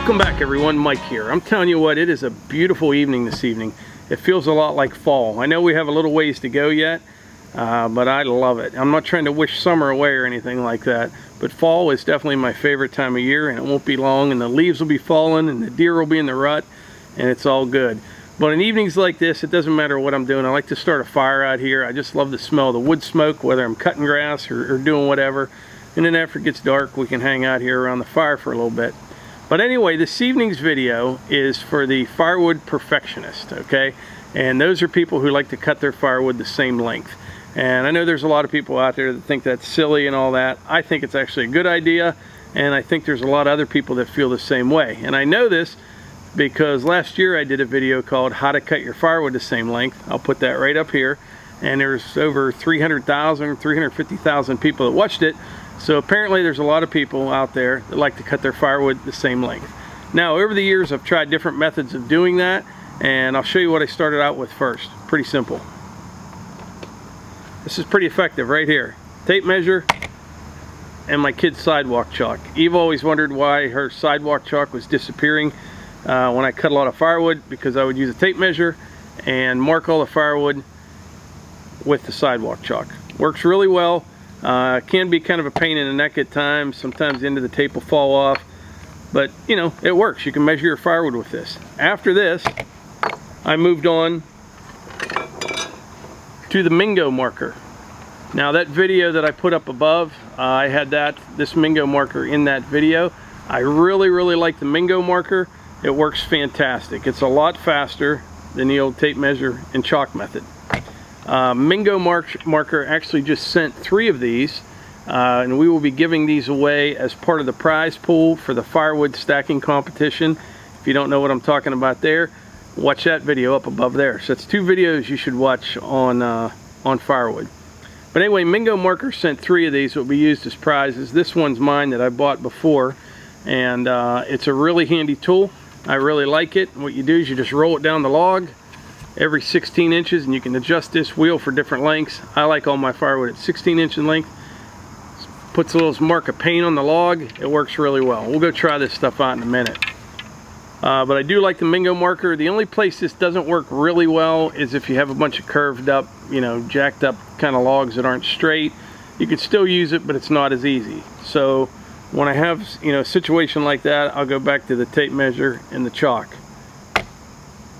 Welcome back everyone, Mike here. I'm telling you what, it is a beautiful evening this evening. It feels a lot like fall. I know we have a little ways to go yet, but I love it. I'm not trying to wish summer away or anything like that, but fall is definitely my favorite time of year, and it won't be long, and the leaves will be falling, and the deer will be in the rut, and it's all good. But in evenings like this, it doesn't matter what I'm doing. I like to start a fire out here. I just love the smell of the wood smoke, whether I'm cutting grass or doing whatever. And then after it gets dark, we can hang out here around the fire for a little bit. But anyway, this evening's video is for the Firewood perfectionist, okay? And those are people who like to cut their firewood the same length. And I know there's a lot of people out there that think that's silly and all that. I think it's actually a good idea, and I think there's a lot of other people that feel the same way. And I know this because last year I did a video called How to Cut Your Firewood the Same Length. I'll put that right up here. And there's over 300,000, 350,000 people that watched it. So apparently there's a lot of people out there that like to cut their firewood the same length. Now over the years I've tried different methods of doing that, and I'll show you what I started out with first. Pretty simple. This is pretty effective right here. Tape measure and my kid's sidewalk chalk. Eve always wondered why her sidewalk chalk was disappearing when I cut a lot of firewood, because I would use a tape measure and mark all the firewood with the sidewalk chalk. Works really well. Can be kind of a pain in the neck at times. Sometimes the end of the tape will fall off, but you know, it works. You can measure your firewood with this. After this, I moved on to the Mingo marker. Now that video that I put up above, I had this Mingo marker in that video. I really like the Mingo marker. It works fantastic. It's a lot faster than the old tape measure and chalk method. Mingo marker actually just sent 3 of these, and we will be giving these away as part of the prize pool for the firewood stacking competition. If you don't know what I'm talking about there, watch that video up above there. So it's 2 videos you should watch on firewood. But anyway, Mingo marker sent 3 of these that will be used as prizes. This one's mine that I bought before, and it's a really handy tool. I really like it. What you do is you just roll it down the log every 16 inches, and you can adjust this wheel for different lengths. I like all my firewood at 16 inch in length. Puts a little mark of paint on the log. It works really well. We'll go try this stuff out in a minute. But I do like the Mingo marker. The only place this doesn't work really well is if you have a bunch of curved up, you know, jacked up kind of logs that aren't straight. You can still use it, but it's not as easy. So when I have, you know, a situation like that, I'll go back to the tape measure and the chalk.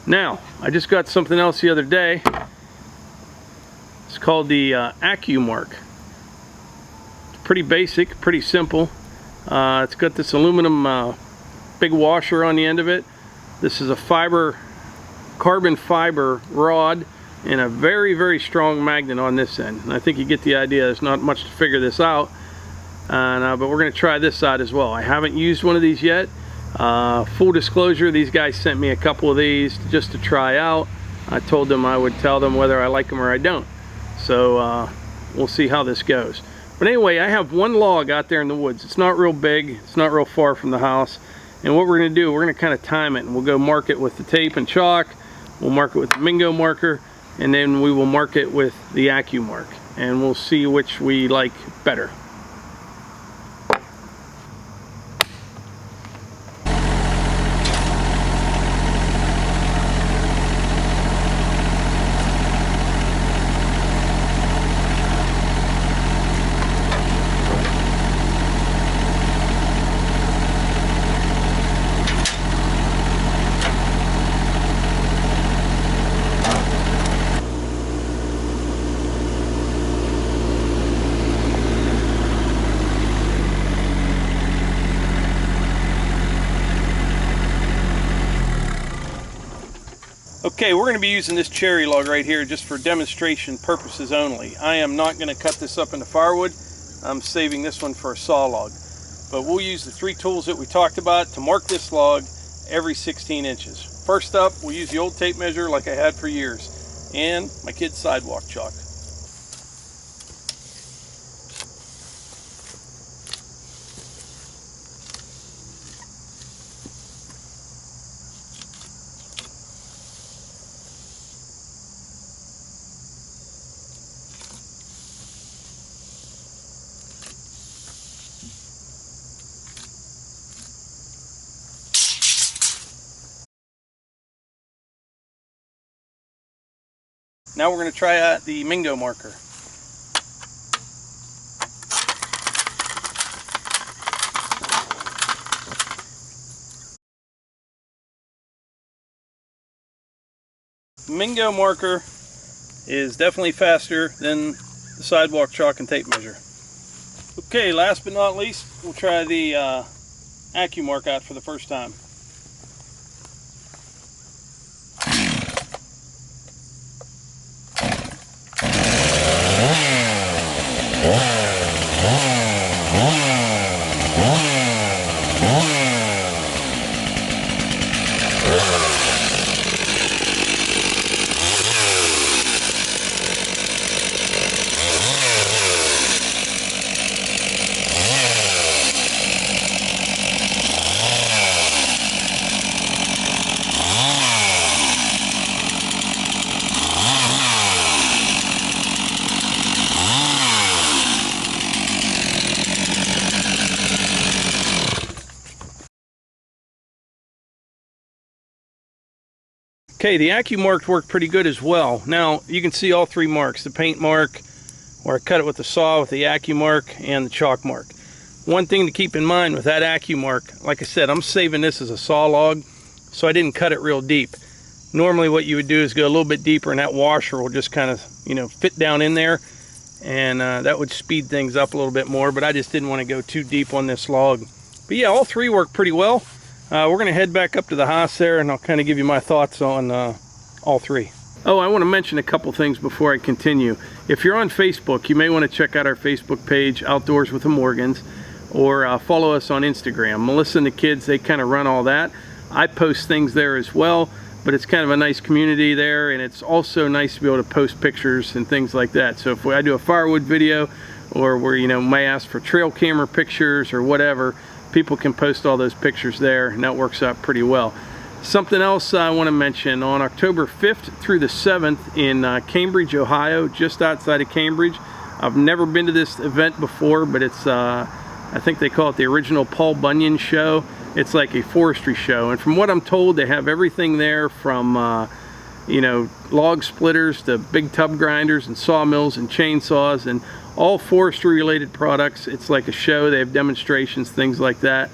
Now, I just got something else the other day. It's called the Accu-Mark. It's pretty basic, pretty simple. It's got this aluminum big washer on the end of it. This is a carbon fiber rod and a very strong magnet on this end. And I think you get the idea. There's not much to figure this out. But we're going to try this side as well. I haven't used one of these yet. Full disclosure, these guys sent me a couple of these just to try out. I told them I would tell them whether I like them or I don't. So we'll see how this goes. But anyway, I have one log out there in the woods. It's not real big. It's not real far from the house. And what we're going to do, we're going to kind of time it, and we'll go mark it with the tape and chalk. We'll mark it with the Mingo marker, and then we will mark it with the Accu-Mark. And we'll see which we like better. Okay, we're going to be using this cherry log right here just for demonstration purposes only. I am not going to cut this up into firewood. I'm saving this one for a saw log. But we'll use the 3 tools that we talked about to mark this log every 16 inches. First up, we'll use the old tape measure like I had for years, and my kid's sidewalk chalk. Now we're going to try out the Mingo marker. Mingo marker is definitely faster than the sidewalk chalk and tape measure. Okay, last but not least, we'll try the Accu-Mark out for the first time. Okay, the Accu-Mark worked pretty good as well. Now, you can see all three marks, the paint mark, where I cut it with the saw with the Accu-Mark, and the chalk mark. One thing to keep in mind with that Accu-Mark, like I said, I'm saving this as a saw log, so I didn't cut it real deep. Normally what you would do is go a little bit deeper, and that washer will just kind of, you know, fit down in there, and that would speed things up a little bit more, but I just didn't want to go too deep on this log. But yeah, all three work pretty well. We're going to head back up to the house there, and I'll kind of give you my thoughts on all three. Oh, I want to mention a couple things before I continue. If you're on Facebook, you may want to check out our Facebook page, Outdoors with the Morgans, or follow us on Instagram. Melissa and the kids, they kind of run all that. I post things there as well, but it's kind of a nice community there, and it's also nice to be able to post pictures and things like that. So if I do a firewood video, or where, you know, may ask for trail camera pictures or whatever, people can post all those pictures there, and that works out pretty well. Something else I want to mention, on October 5th through the 7th in Cambridge, Ohio, just outside of Cambridge. I've never been to this event before, but it's, I think they call it the original Paul Bunyan show. It's like a forestry show, and from what I'm told, they have everything there from, you know, log splitters to big tub grinders and sawmills and chainsaws and all forestry related products. It's like a show. They have demonstrations, things like that.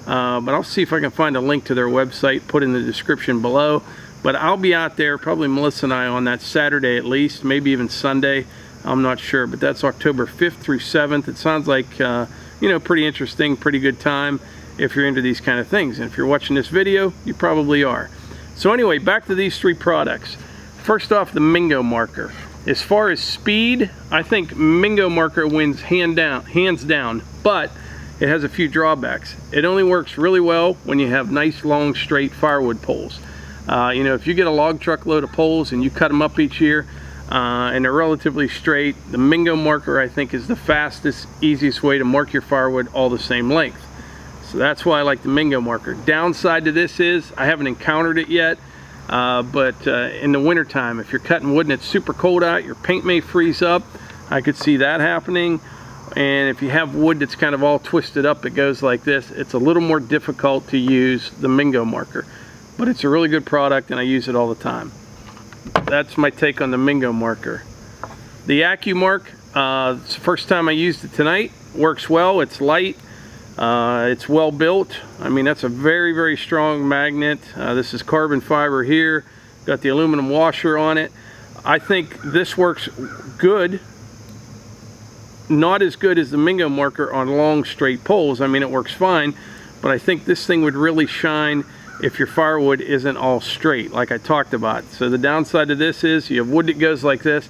But I'll see if I can find a link to their website, put in the description below. But I'll be out there, probably Melissa and I, on that Saturday at least, maybe even Sunday. I'm not sure, but that's October 5th through 7th. It sounds like, you know, pretty interesting, pretty good time if you're into these kind of things. And if you're watching this video, you probably are. So anyway, back to these three products. First off, the Mingo marker. As far as speed, I think Mingo marker wins hands down, but it has a few drawbacks. It only works really well when you have nice, long, straight firewood poles. You know, if you get a log truck load of poles and you cut them up each year, and they're relatively straight, the Mingo marker, I think, is the fastest, easiest way to mark your firewood all the same length. So that's why I like the Mingo marker. Downside to this is, I haven't encountered it yet, but in the winter time, if you're cutting wood and it's super cold out, your paint may freeze up. I could see that happening. And if you have wood that's kind of all twisted up, it goes like this, it's a little more difficult to use the Mingo marker. But it's a really good product, and I use it all the time. That's my take on the Mingo marker. The Accu-Mark, it's the first time I used it tonight. Works well, it's light. It's well built. I mean, that's a very, very strong magnet. This is carbon fiber here. Got the aluminum washer on it. I think this works good. Not as good as the Mingo marker on long, straight poles. I mean, it works fine, but I think this thing would really shine if your firewood isn't all straight, like I talked about. So the downside of this is you have wood that goes like this.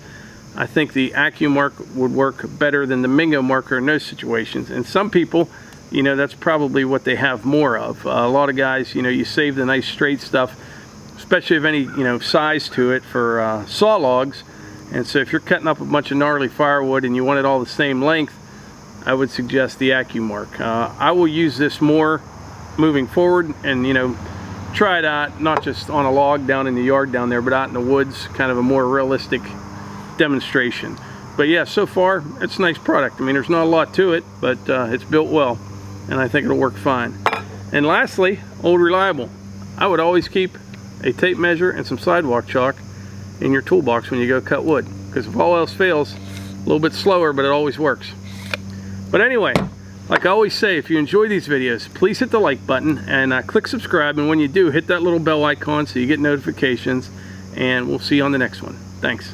I think the Accu-Mark would work better than the Mingo marker in those situations. And some people, you know, that's probably what they have more of. A lot of guys, you know, you save the nice straight stuff, especially if any, you know, size to it for saw logs. And so if you're cutting up a bunch of gnarly firewood and you want it all the same length, I would suggest the Accu-Mark. I will use this more moving forward, and, you know, try it out, not just on a log down in the yard down there, but out in the woods, kind of a more realistic demonstration. But yeah, so far, it's a nice product. I mean, there's not a lot to it, but it's built well, and I think it'll work fine. And lastly, old reliable. I would always keep a tape measure and some sidewalk chalk in your toolbox when you go cut wood, because if all else fails, a little bit slower, but it always works. But anyway, like I always say, if you enjoy these videos, please hit the like button and click subscribe, and when you do, hit that little bell icon so you get notifications, and we'll see you on the next one. Thanks.